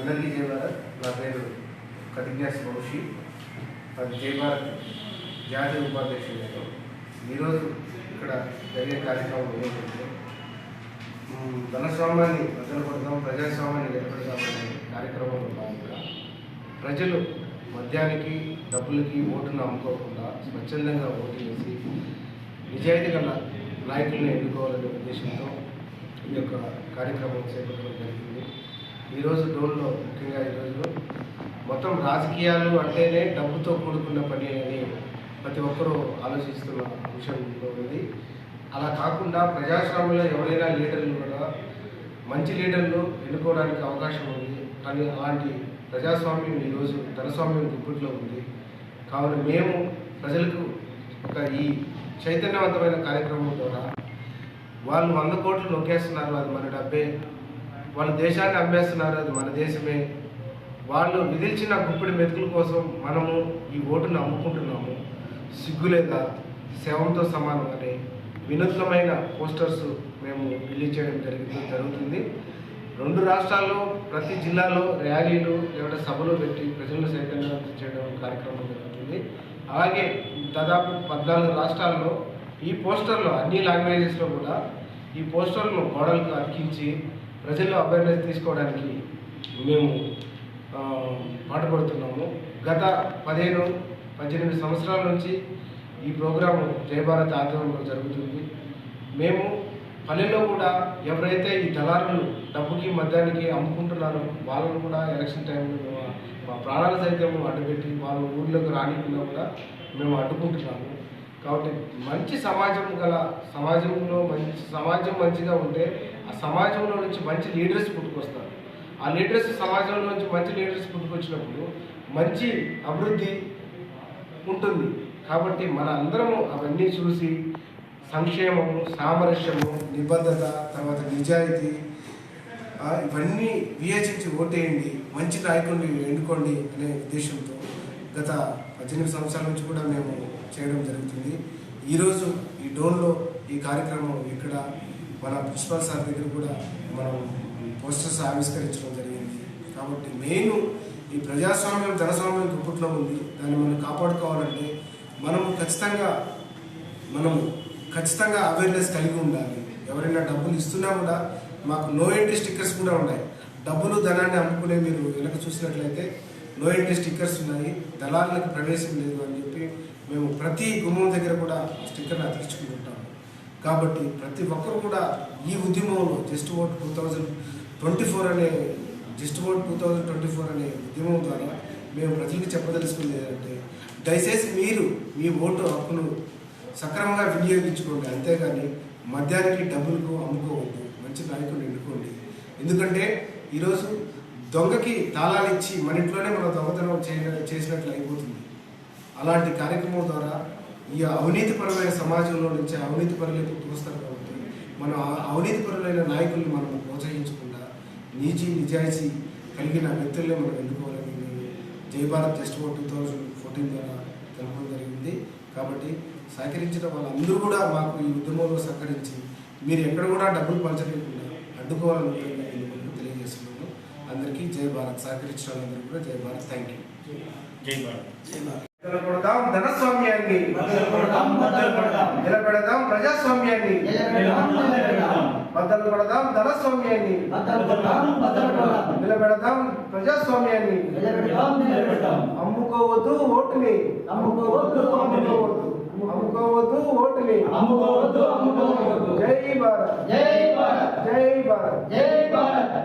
అందరికీ జై భారత్. నా పేరు కతిజ్ఞాస్ వంశీ, జై భారత్ జాతీయ ఉపాధ్యక్షుడు. ఈరోజు ఇక్కడ జరిగే కార్యక్రమం ఏంటంటే ధనస్వామ్యాన్ని మొదలుపెడదాం, ప్రజాస్వామ్యాన్ని ఏర్పడదామనే కార్యక్రమంలో భాగంగా ప్రజలు మద్యానికి డబ్బులకి ఓటును అమ్ముకోకుండా స్వచ్ఛందంగా ఓటు వేసి నిజాయితీ గల నాయకులను ఎన్నుకోవాలనే ఉద్దేశంతో ఈ యొక్క కార్యక్రమం చేపట్టడం జరిగింది. ఈరోజు డోన్లో ముఖ్యంగా ఈరోజు మొత్తం రాజకీయాలు అంటేనే డబ్బుతో కూడుకున్న పని అని ప్రతి ఒక్కరూ ఆలోచిస్తున్న విషయంలో ఉంది. అలా కాకుండా ప్రజాస్వామ్యంలో ఎవరైనా లీడర్లు కూడా మంచి లీడర్లు ఎన్నుకోవడానికి అవకాశం ఉంది. కానీ అలాంటి ప్రజాస్వామ్యం ఈరోజు ధనస్వామ్యం గుప్పిట్లో ఉంది. కావున మేము ప్రజలకు ఒక ఈ చైతన్యవంతమైన కార్యక్రమం ద్వారా వాళ్ళు 100 కోట్లు నొక్కేస్తున్నారు, అది మన డబ్బే. వాళ్ళు దేశాన్ని అమ్మేస్తున్నారు, అది మన దేశమే. వాళ్ళు విధించిన గుప్పిడి మెతుకుల కోసం మనము ఈ ఓటును అమ్ముకుంటున్నాము. సిగ్గులేదా, శవంతో సమానం అనే వినూత్నమైన పోస్టర్స్ మేము రిలీజ్ చేయడం జరుగుతుంది. 2 రాష్ట్రాల్లో ప్రతి జిల్లాలో ర్యాలీలు లేదా సభలు పెట్టి ప్రజలను చైతన్యవంతం చేయడం కార్యక్రమం జరుగుతుంది. అలాగే దాదాపు 14 రాష్ట్రాల్లో ఈ పోస్టర్లు అన్ని లాంగ్వేజెస్లో కూడా ఈ పోస్టర్లను గోడలకు అతికించి ప్రజల్లో అవేర్నెస్ తీసుకోవడానికి మేము పాటుపడుతున్నాము. గత 15-18 సంవత్సరాల నుంచి ఈ ప్రోగ్రాం జై భారత్ ఆధ్వర్యంలో జరుగుతుంది. మేము పల్లెల్లో కూడా ఎవరైతే ఈ దళారులు డబ్బుకి మద్యానికి అమ్ముకుంటున్నారో వాళ్ళను కూడా ఎలక్షన్ టైంలో మా ప్రాణాలు సైతం అడ్డుపెట్టి వాళ్ళ ఊళ్ళోకి రానికుండా కూడా మేము అడ్డుకుంటున్నాము. కాబట్టి మంచి సమాజంలో సమాజం మంచిగా ఉంటే ఆ సమాజంలో నుంచి మంచి లీడర్స్ పుట్టుకొస్తారు. ఆ లీడర్స్ సమాజంలో నుంచి మంచి లీడర్స్ పుట్టుకొచ్చినప్పుడు మంచి అభివృద్ధి ఉంటుంది. కాబట్టి మన అందరము అవన్నీ చూసి సంక్షేమము, సామరస్యము, నిబద్ధత, తర్వాత నిజాయితీ ఇవన్నీ వివేచించి ఓటేయండి, మంచి నాయకుడిని ఎన్నుకోండి అనే ఉద్దేశంతో గత 18 సంవత్సరాల నుంచి కూడా మేము చేయడం జరుగుతుంది. ఈరోజు ఈ డోన్లో ఈ కార్యక్రమం ఇక్కడ మన ప్రిన్సిపల్ సార్ దగ్గర కూడా మనం పోస్టర్స్ ఆవిష్కరించడం జరిగింది. కాబట్టి మెయిన్ ఈ ప్రజాస్వామ్యం ధనస్వామ్యం గుప్పట్లో ఉంది. దాన్ని మనం కాపాడుకోవాలంటే మనము ఖచ్చితంగా అవేర్నెస్ కలిగి ఉండాలి. ఎవరైనా డబ్బులు ఇస్తున్నా కూడా మాకు నో ఎంట్రీ స్టిక్కర్స్ కూడా ఉన్నాయి. డబ్బులు ధనాన్ని అమ్ముకునే మీరు వెనక చూసినట్లయితే నో ఎంట్రీ స్టిక్కర్స్ ఉన్నాయి. దళారులకు ప్రవేశం లేదు అని చెప్పి మేము ప్రతి గుమ్మం దగ్గర కూడా స్టిక్కర్ని అతికించుకుంటుంటాము. కాబట్టి ప్రతి ఒక్కరు కూడా ఈ ఉద్యమంలో జస్ట్ ఓట్ 2024 అనే ఉద్యమం ద్వారా మేము ప్రజలకు చెప్పదలుచుకుంది ఏంటంటే దయచేసి మీరు మీ ఓటు హక్కును సక్రమంగా వినియోగించుకోండి. అంతేగాని మద్యానికి డబ్బులకు అమ్ముకోవద్దు, మంచి నాయకులు ఎన్నుకోండి. ఎందుకంటే ఈరోజు దొంగకి తాళాలు ఇచ్చి మన ఇంట్లోనే మనం దొంగతనం చేసినట్లు అయిపోతుంది. అలాంటి కార్యక్రమం ద్వారా ఈ అవినీతిపరమైన సమాజంలో నుంచి అవినీతి పరులే పుట్టుకొస్తారు. కాబట్టి మనం అవినీతిపరులైన నాయకుల్ని మనం ప్రోత్సహించకుండా నిజాయితీ కలిగిన వ్యక్తులనే మనం ఎన్నుకోవాలని జై భారత్ జస్ట్ ఓట్ 2014 ద్వారా తెలపడం జరిగింది. కాబట్టి సహకరించిన వాళ్ళందరూ కూడా మాకు ఈ ఉద్యమంలో సహకరించి మీరు ఎక్కడ కూడా డబ్బులు పంచలేకుండా అడ్డుకోవాలని తెలియజేస్తున్నాను. అందరికీ జై భారత్. సహకరించిన వాళ్ళందరూ కూడా జై భారత్. Thank you. జై భారత్. నిలబెడదాం ధనస్వామ్యాన్ని, నిలబెడదాం ప్రజాస్వామ్యాన్ని, బద్దలు కొడదాం ధనస్వామ్యాన్ని, నిలబెడదాం ప్రజాస్వామ్యాన్ని. అమ్ముకోవద్దు ఓటుని, అమ్ముకోవద్దు ఓటుని. జై భారత్, జై భారత్, జై భారత్, జై భారత్.